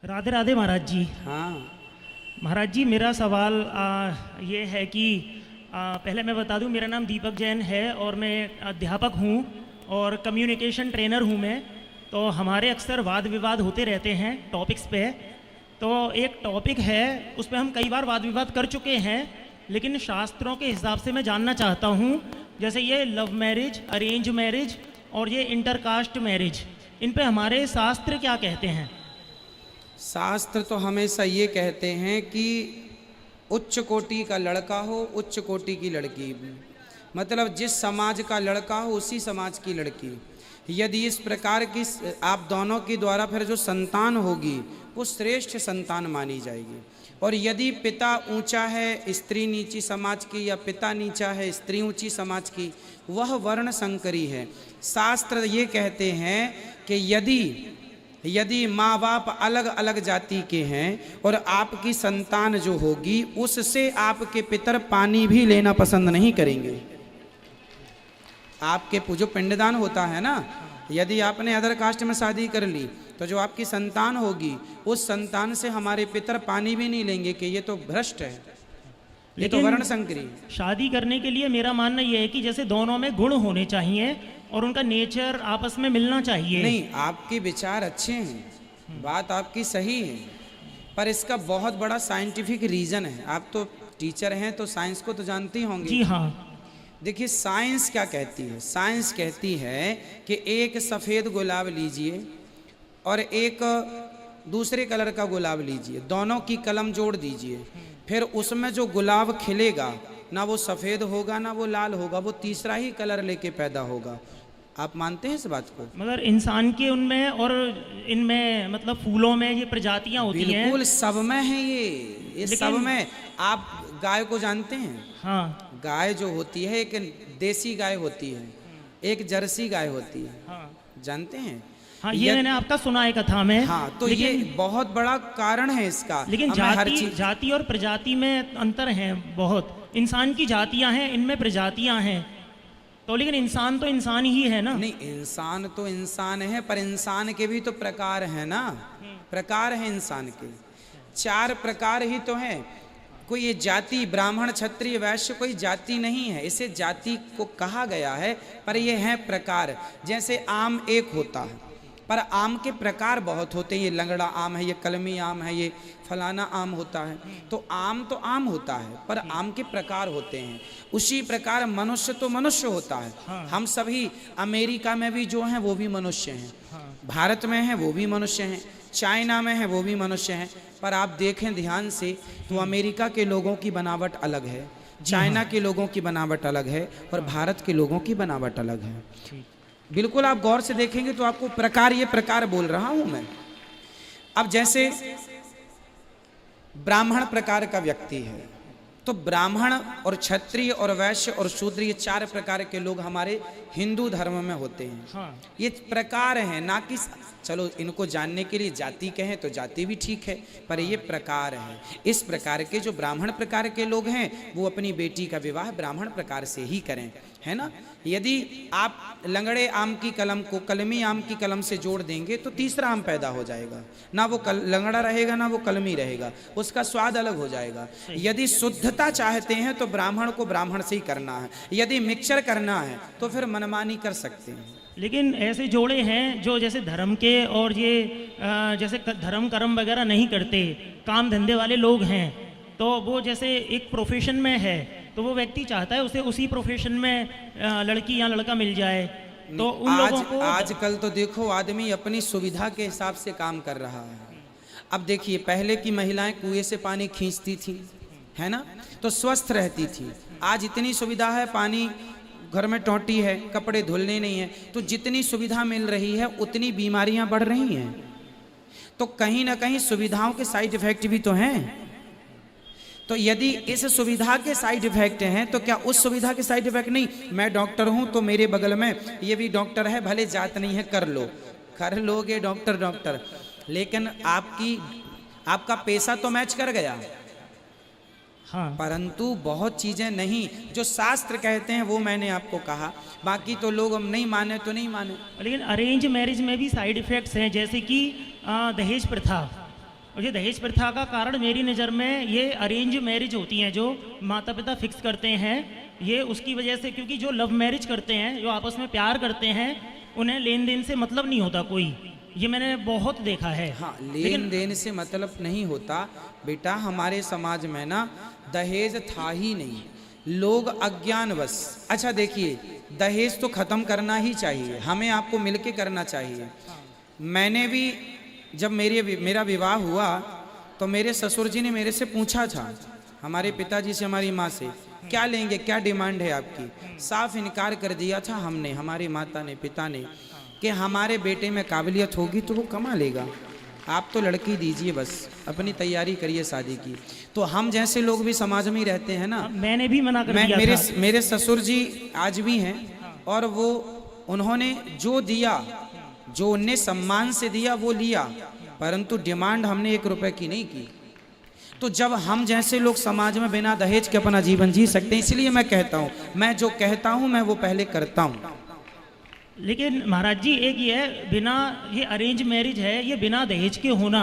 राधे राधे महाराज जी। हाँ महाराज जी, मेरा सवाल ये है कि पहले मैं बता दूं, मेरा नाम दीपक जैन है और मैं अध्यापक हूं और कम्युनिकेशन ट्रेनर हूं मैं। तो हमारे अक्सर वाद विवाद होते रहते हैं टॉपिक्स पे। तो एक टॉपिक है, उस पर हम कई बार वाद विवाद कर चुके हैं, लेकिन शास्त्रों के हिसाब से मैं जानना चाहता हूं, जैसे ये लव मैरिज, अरेंज मैरिज और ये इंटरकास्ट मैरिज, इन पे हमारे शास्त्र क्या कहते हैं? शास्त्र तो हमेशा ये कहते हैं कि उच्च कोटि का लड़का हो, उच्च कोटि की लड़की, मतलब जिस समाज का लड़का हो उसी समाज की लड़की। यदि इस प्रकार की आप दोनों के द्वारा फिर जो संतान होगी वो श्रेष्ठ संतान मानी जाएगी। और यदि पिता ऊंचा है स्त्री नीची समाज की, या पिता नीचा है स्त्री ऊंची समाज की, वह वर्ण संकरी है। शास्त्र ये कहते हैं कि यदि माँ बाप अलग अलग जाति के हैं और आपकी संतान जो होगी उससे आपके पितर पानी भी लेना पसंद नहीं करेंगे। आपके जो पिंडदान होता है ना, यदि आपने अदर कास्ट में शादी कर ली तो जो आपकी संतान होगी उस संतान से हमारे पितर पानी भी नहीं लेंगे कि ये तो भ्रष्ट है, ये तो वर्ण संकरी। शादी करने के लिए मेरा मानना यह है कि जैसे दोनों में गुण होने चाहिए और उनका नेचर आपस में मिलना चाहिए। नहीं, आपके विचार अच्छे हैं, बात आपकी सही है, पर इसका बहुत बड़ा साइंटिफिक रीजन है। आप तो टीचर हैं तो साइंस को तो जानती होंगी। जी हाँ। देखिए साइंस क्या कहती है, साइंस कहती है कि एक सफ़ेद गुलाब लीजिए और एक दूसरे कलर का गुलाब लीजिए, दोनों की कलम जोड़ दीजिए, फिर उसमें जो गुलाब खिलेगा ना वो सफ़ेद होगा ना वो लाल होगा, वो तीसरा ही कलर लेके पैदा होगा। आप मानते हैं इस बात को? मगर इंसान के उनमें और इनमें, मतलब फूलों में ये प्रजातियां होती हैं। बिल्कुल सब में है ये सब में। आप गाय को जानते हैं? हाँ। गाय जो होती है एक देसी गाय होती है, एक जर्सी गाय होती है। हाँ। जानते हैं? हाँ, ये मैंने आपका सुना है कथा में। हाँ, तो ये बहुत बड़ा कारण है इसका। लेकिन जाति और प्रजाति में अंतर है बहुत। इंसान की जातियां हैं, इनमें प्रजातियां हैं, तो लेकिन इंसान तो इंसान ही है ना। नहीं, इंसान तो इंसान है, पर इंसान के भी तो प्रकार है ना। प्रकार है इंसान के, 4 प्रकार ही तो हैं। कोई ये जाति ब्राह्मण क्षत्रिय वैश्य कोई जाति नहीं है, इसे जाति को कहा गया है, पर ये है प्रकार। जैसे आम एक होता है पर आम के प्रकार बहुत होते हैं। ये लंगड़ा आम है, ये कलमी आम है, ये फलाना आम होता है। तो आम होता है पर आम के प्रकार होते हैं। उसी प्रकार मनुष्य तो मनुष्य होता है। हाँ। हम सभी अमेरिका में भी जो हैं वो भी मनुष्य हैं। हाँ। भारत में हैं वो भी मनुष्य हैं, चाइना में है वो भी मनुष्य हैं। पर आप देखें ध्यान से तो अमेरिका के लोगों की बनावट अलग है, चाइना के लोगों की बनावट अलग है और भारत के लोगों की बनावट अलग है। बिल्कुल आप गौर से देखेंगे तो आपको प्रकार, ये प्रकार बोल रहा हूं मैं। अब जैसे ब्राह्मण प्रकार का व्यक्ति है तो ब्राह्मण और क्षत्रिय और वैश्य और शूद्र, ये 4 प्रकार के लोग हमारे हिंदू धर्म में होते हैं। हाँ। ये प्रकार हैं, ना कि चलो इनको जानने के लिए जाति कहें तो जाति भी ठीक है, पर ये प्रकार है। इस प्रकार के जो ब्राह्मण प्रकार के लोग हैं वो अपनी बेटी का विवाह ब्राह्मण प्रकार से ही करें, है ना। यदि आप लंगड़े आम की कलम को कलमी आम की कलम से जोड़ देंगे तो तीसरा आम पैदा हो जाएगा, ना वो लंगड़ा रहेगा ना वो कलमी रहेगा, उसका स्वाद अलग हो जाएगा। यदि शुद्धता चाहते हैं तो ब्राह्मण को ब्राह्मण से ही करना है, यदि मिक्सचर करना है तो फिर मनमानी कर सकते हैं। लेकिन ऐसे जोड़े हैं जो जैसे धर्म के और ये जैसे धर्म कर्म वगैरह नहीं करते, काम धंधे वाले लोग हैं, तो वो जैसे एक प्रोफेशन में है तो वो व्यक्ति चाहता है उसे उसी प्रोफेशन में लड़की या लड़का मिल जाए, तो उन लोगों को आजकल तो देखो आदमी अपनी सुविधा के हिसाब से काम कर रहा है। अब देखिए पहले की महिलाएं कुएं से पानी खींचती थी, है ना, तो स्वस्थ रहती थी। आज इतनी सुविधा है, पानी घर में टोटी है, कपड़े धुलने नहीं है, तो जितनी सुविधा मिल रही है उतनी बीमारियां बढ़ रही हैं। तो कहीं ना कहीं सुविधाओं के साइड इफेक्ट भी तो हैं। तो यदि इस सुविधा के साइड इफेक्ट हैं तो क्या उस सुविधा के साइड इफेक्ट नहीं? मैं डॉक्टर हूं तो मेरे बगल में ये भी डॉक्टर है, भले जात नहीं है, कर लोगे डॉक्टर, लेकिन आपका पैसा तो मैच कर गया। हाँ। परंतु बहुत चीजें नहीं, जो शास्त्र कहते हैं वो मैंने आपको कहा, बाकी तो लोग हम नहीं माने तो नहीं माने। लेकिन अरेंज मैरिज में भी साइड इफेक्ट्स हैं, जैसे कि दहेज प्रथा। और ये दहेज प्रथा का कारण मेरी नज़र में ये अरेंज मैरिज होती हैं जो माता पिता फिक्स करते हैं, ये उसकी वजह से, क्योंकि जो लव मैरिज करते हैं, जो आपस में प्यार करते हैं, उन्हें लेन देन से मतलब नहीं होता कोई, ये मैंने बहुत देखा है। हाँ, लेन देन से मतलब नहीं होता बेटा। हमारे समाज में ना दहेज था ही नहीं, लोग अज्ञानवश। अच्छा देखिए, दहेज तो खत्म करना ही चाहिए, हमें आपको मिलके करना चाहिए। मैंने भी जब मेरा विवाह हुआ तो मेरे ससुर जी ने मेरे से पूछा था, हमारे पिताजी से, हमारी माँ से, क्या लेंगे, क्या डिमांड है आपकी। साफ इनकार कर दिया था हमने, हमारी माता ने, पिता ने, कि हमारे बेटे में काबिलियत होगी तो वो कमा लेगा, आप तो लड़की दीजिए, बस अपनी तैयारी करिए शादी की। तो हम जैसे लोग भी समाज में ही रहते हैं ना। मैंने भी मना कर दिया था। मेरे ससुर जी आज भी हैं, और वो उन्होंने जो दिया, जो उन्हें सम्मान से दिया वो लिया, परंतु डिमांड हमने 1 रुपए की नहीं की। तो जब हम जैसे लोग समाज में बिना दहेज के अपना जीवन जी सकते हैं, इसलिए मैं कहता हूँ, मैं जो कहता हूँ मैं वो पहले करता हूँ। लेकिन महाराज जी, एक ये है, बिना, ये अरेंज मैरिज है, ये बिना दहेज के होना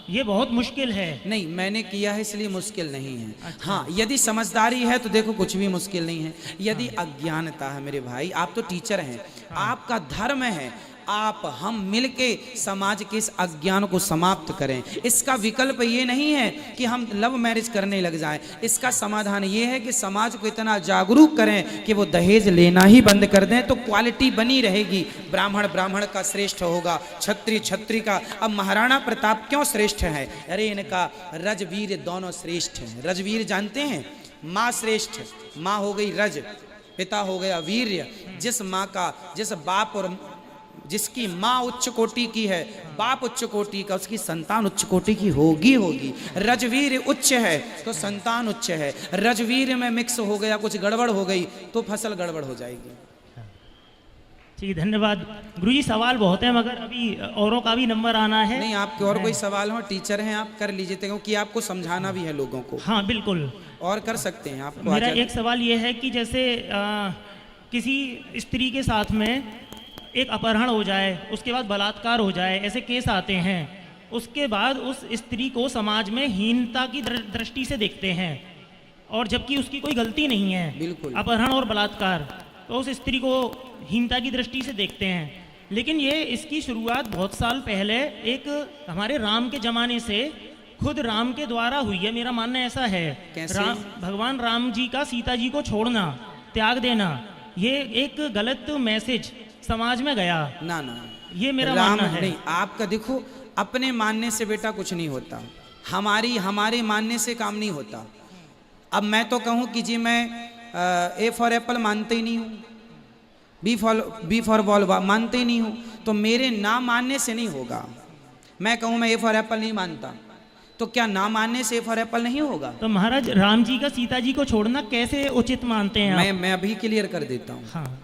ये बहुत मुश्किल है। नहीं, मैंने किया है इसलिए मुश्किल नहीं है। अच्छा। हाँ, यदि समझदारी है तो देखो कुछ भी मुश्किल नहीं है। यदि अज्ञानता है मेरे भाई, आप तो टीचर हैं, आपका धर्म है, आप हम मिलके समाज के इस अज्ञान को समाप्त करें। इसका विकल्प ये नहीं है कि हम लव मैरिज करने लग जाएं, इसका समाधान ये है कि समाज को इतना जागरूक करें कि वो दहेज लेना ही बंद कर दें, तो क्वालिटी बनी रहेगी। ब्राह्मण ब्राह्मण का श्रेष्ठ होगा, क्षत्रिय क्षत्रिय का। अब महाराणा प्रताप क्यों श्रेष्ठ है? अरे इनका रजवीर दोनों श्रेष्ठ हैं। रजवीर जानते हैं? माँ श्रेष्ठ, माँ हो गई रज, पिता हो गया वीर्य। जिस माँ का, जिस बाप और जिसकी माँ उच्च कोटि की है, बाप उच्च कोटि का, उसकी संतान उच्च कोटि की होगी। रजवीर उच्च है तो संतान उच्च है। रजवीर में मिक्स हो गया, कुछ गड़बड़ हो गई तो फसल गड़बड़ हो जाएगी। ठीक, धन्यवाद गुरुजी। सवाल बहुत है मगर अभी औरों का भी नंबर आना है। नहीं, आपके और कोई सवाल हो, टीचर हैं आप, कर लीजिए, क्योंकि आपको समझाना भी है लोगों को। हाँ बिल्कुल, और कर सकते हैं आपको। मेरा एक सवाल ये है कि जैसे किसी स्त्री के साथ में एक अपहरण हो जाए, उसके बाद बलात्कार हो जाए, ऐसे केस आते हैं, उसके बाद उस स्त्री को समाज में हीनता की दृष्टि से देखते हैं, और जबकि उसकी कोई गलती नहीं है। बिल्कुल। अपहरण और बलात्कार, तो उस स्त्री को हीनता की दृष्टि से देखते हैं। लेकिन ये इसकी शुरुआत बहुत साल पहले एक हमारे राम के ज़माने से खुद राम के द्वारा हुई है, मेरा मानना ऐसा है। कैसे? भगवान राम जी का सीता जी को छोड़ना, त्याग देना, ये एक गलत मैसेज समाज में गया। ना ना, ये मेरा राम मानना है। नहीं, आपका देखो, अपने मानने से बेटा कुछ नहीं होता, हमारे मानने से काम नहीं होता। अब मैं तो कहूँ कि जी मैं ए फॉर एप्पल मानते ही नहीं हूँ, बी फॉर बॉल मानते ही नहीं हूँ, तो मेरे ना मानने से नहीं होगा। मैं कहूँ मैं ए फॉर एप्पल नहीं मानता, तो क्या ना मानने से ए फॉर एप्पल नहीं होगा? तो महाराज, राम जी का सीता जी को छोड़ना कैसे उचित मानते हैं आप? मैं अभी क्लियर कर देता हूँ। हाँ।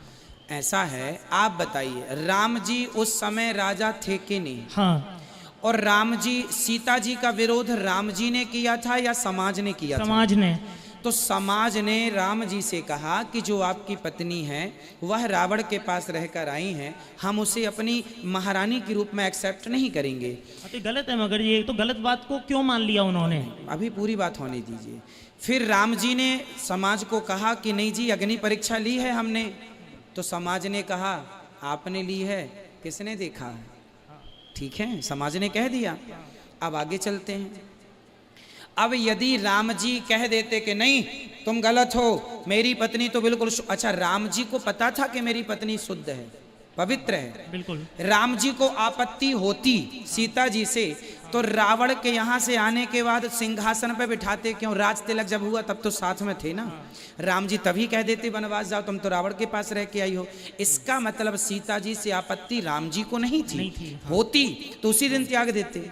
ऐसा है, आप बताइए, राम जी उस समय राजा थे कि नहीं? हाँ। और राम जी, सीता जी का विरोध राम जी ने किया था या समाज ने किया था? समाज ने। तो समाज ने राम जी से कहा कि जो आपकी पत्नी है वह रावण के पास रहकर आई हैं, हम उसे अपनी महारानी के रूप में एक्सेप्ट नहीं करेंगे। तो गलत है, मगर ये तो गलत बात को क्यों मान लिया उन्होंने? अभी पूरी बात होने दीजिए। फिर राम जी ने समाज को कहा कि नहीं जी, अग्नि परीक्षा ली है हमने। तो समाज ने कहा आपने ली है, किसने देखा? ठीक है, समाज ने कह दिया। अब आगे चलते हैं। अब यदि राम जी कह देते कि नहीं तुम गलत हो, मेरी पत्नी तो बिल्कुल, अच्छा राम जी को पता था कि मेरी पत्नी शुद्ध है, पवित्र है, बिल्कुल। राम जी को आपत्ति होती सीता जी से, तो रावण के यहाँ से आने के बाद सिंहासन पे बिठाते क्यों? राज तिलक जब हुआ तब तो साथ में थे ना। राम जी तभी कह देते वनवास जाओ, तुम तो रावण के पास रह के आई हो। इसका मतलब सीता जी से आपत्ति राम जी को नहीं थी, होती तो उसी दिन त्याग देते।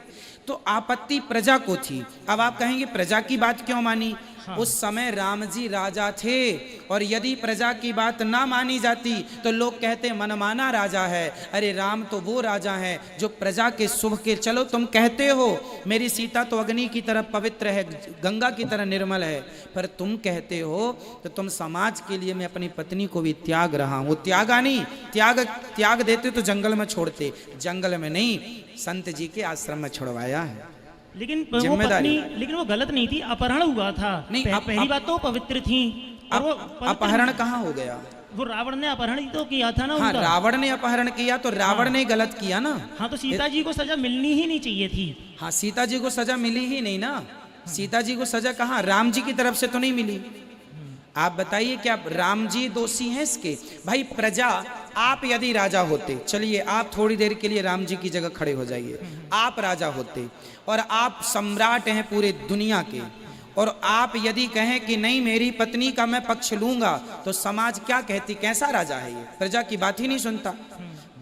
तो आपत्ति प्रजा को थी। अब आप कहेंगे प्रजा की बात क्यों मानी? हाँ। उस समय राम जी राजा थे, और यदि प्रजा की बात ना मानी जाती तो लोग कहते मनमाना राजा है। अरे राम तो वो राजा है जो प्रजा के शुभ के, चलो तुम कहते हो मेरी सीता तो अग्नि की तरह पवित्र है, गंगा की तरह निर्मल है, पर तुम कहते हो तो तुम समाज के लिए मैं अपनी पत्नी को भी त्याग रहा हूँ। त्यागा नहीं, त्याग देते तो जंगल में छोड़ते, जंगल में नहीं, संत जी के आश्रम में छुड़वाया है। लेकिन वो जिम्मेदारी। पत्नी, लेकिन वो गलत नहीं थी, अपहरण हुआ था। नहीं, पहली बात तो वो पवित्र थी और वो अपहरण कहाँ हो गया? वो रावण ने अपहरण ही तो किया था ना हाँ, उनका। रावण ने अपहरण किया तो रावण ने गलत किया ना। हाँ, तो सीता जी को सजा मिलनी ही नहीं चाहिए थी। हाँ, सीता जी को सजा मिली ही नहीं ना। सीता जी को सजा कहाँ, राम जी की तरफ से तो नहीं मिली। आप बताइए क्या राम जी दोषी हैं इसके? भाई प्रजा, आप यदि राजा होते, चलिए आप थोड़ी देर के लिए राम जी की जगह खड़े हो जाइए, आप राजा होते और आप सम्राट हैं पूरे दुनिया के, और आप यदि कहें कि नहीं मेरी पत्नी का मैं पक्ष लूंगा, तो समाज क्या कहती? कैसा राजा है ये? प्रजा की बात ही नहीं सुनता।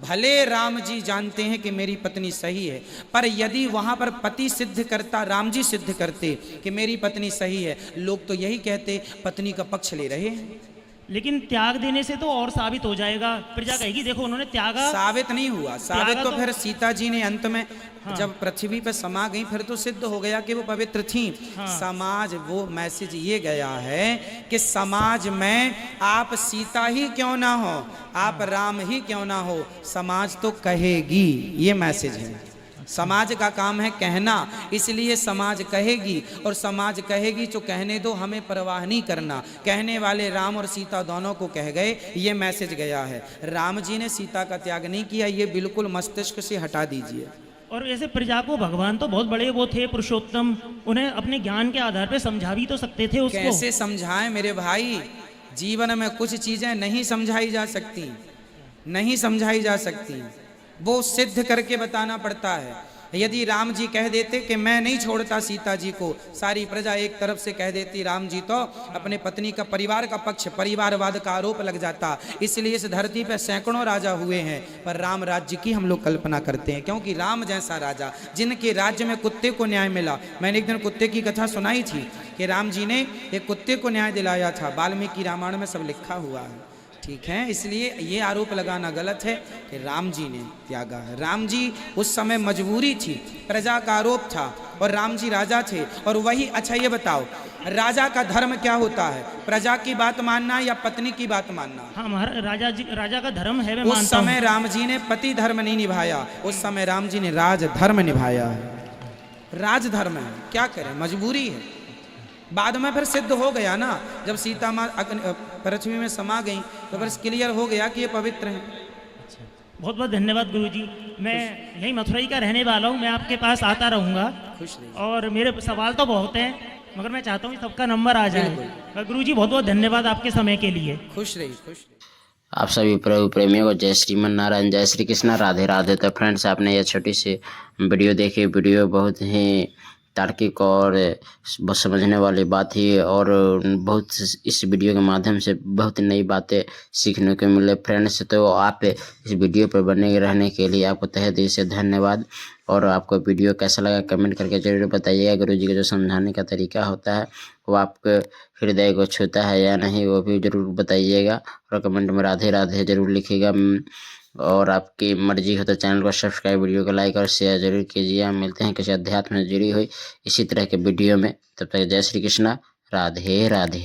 भले राम जी जानते हैं कि मेरी पत्नी सही है, पर यदि वहां पर पति सिद्ध करता, राम जी सिद्ध करते कि मेरी पत्नी सही है, लोग तो यही कहते पत्नी का पक्ष ले रहे हैं। लेकिन त्याग देने से तो और साबित हो जाएगा। प्रजा कहेगी देखो उन्होंने त्यागा। साबित नहीं हुआ। साबित तो फिर सीता जी ने अंत में जब पृथ्वी पर समा गई, फिर तो सिद्ध हो गया कि वो पवित्र थी। समाज, वो मैसेज ये गया है कि समाज में आप सीता ही क्यों ना हो, आप राम ही क्यों ना हो, समाज तो कहेगी। ये मैसेज है। समाज का काम है कहना, इसलिए समाज कहेगी, और समाज कहेगी तो कहने दो, हमें परवाह नहीं करना। कहने वाले राम और सीता दोनों को कह गए, ये मैसेज गया है। राम जी ने सीता का त्याग नहीं किया, ये बिल्कुल मस्तिष्क से हटा दीजिए। और ऐसे प्रजा को भगवान तो बहुत बड़े वो थे, पुरुषोत्तम, उन्हें अपने ज्ञान के आधार पर समझा भी तो सकते थे उसको। कैसे समझाएं मेरे भाई? जीवन में कुछ चीजें नहीं समझाई जा सकती, नहीं समझाई जा सकती, वो सिद्ध करके बताना पड़ता है। यदि राम जी कह देते कि मैं नहीं छोड़ता सीता जी को, सारी प्रजा एक तरफ से कह देती राम जी तो अपने पत्नी का, परिवार का पक्ष, परिवारवाद का आरोप लग जाता। इसलिए इस धरती पर सैकड़ों राजा हुए हैं, पर राम राज्य की हम लोग कल्पना करते हैं, क्योंकि राम जैसा राजा जिनके राज्य में कुत्ते को न्याय मिला। मैंने एक दिन कुत्ते की कथा सुनाई थी कि राम जी ने एक कुत्ते को न्याय दिलाया था, वाल्मीकि रामायण में सब लिखा हुआ है। ठीक है, इसलिए ये आरोप लगाना गलत है कि राम जी ने त्यागा है। राम जी उस समय मजबूरी थी, प्रजा का आरोप था, और राम जी राजा थे। और वही, अच्छा ये बताओ, राजा का धर्म क्या होता है? प्रजा की बात मानना या पत्नी की बात मानना? हाँ, हमारा राजा का धर्म है, मैं उस मानता हूँ। समय राम जी ने पति धर्म नहीं निभाया, उस समय राम जी ने राज धर्म निभाया है। राज धर्म है, क्या करें, मजबूरी है। बाद में फिर सिद्ध हो गया ना, जब सीता माँ पृथ्वी में समा गई तो फिर क्लियर हो गया कि ये पवित्र हैं। बहुत बहुत धन्यवाद गुरुजी। मैं यही मथुराई का रहने वाला हूँ, मैं आपके पास आता रहूँगा। खुश रहिए। और मेरे सवाल तो बहुत हैं, मगर मैं चाहता हूँ सबका नंबर आ जाए। गुरुजी बहुत बहुत धन्यवाद आपके समय के लिए। खुश रहिए, खुश रहिए। आप सभी प्रभु प्रेमियों को जय श्रीमन नारायण, जय श्री कृष्णा, राधे राधे। तो फ्रेंड्स, आपने यह छोटी सी वीडियो देखी। वीडियो बहुत ही तार्किक और बहुत समझने वाली बात थी, और बहुत इस वीडियो के माध्यम से बहुत नई बातें सीखने को मिले फ्रेंड्स। तो आप इस वीडियो पर बने रहने के लिए आपको तहे दिल से धन्यवाद। और आपको वीडियो कैसा लगा कमेंट करके जरूर बताइएगा। गुरुजी का जो समझाने का तरीका होता है वो आपके हृदय को छूता है या नहीं, वो भी जरूर बताइएगा, और कमेंट में राधे राधे जरूर लिखिएगा। और आपकी मर्जी हो तो चैनल को सब्सक्राइब, वीडियो को लाइक और शेयर जरूर कीजिए। हम मिलते हैं किसी अध्यात्म से जुड़ी हुई इसी तरह के वीडियो में। तब तक जय श्री कृष्णा, राधे राधे।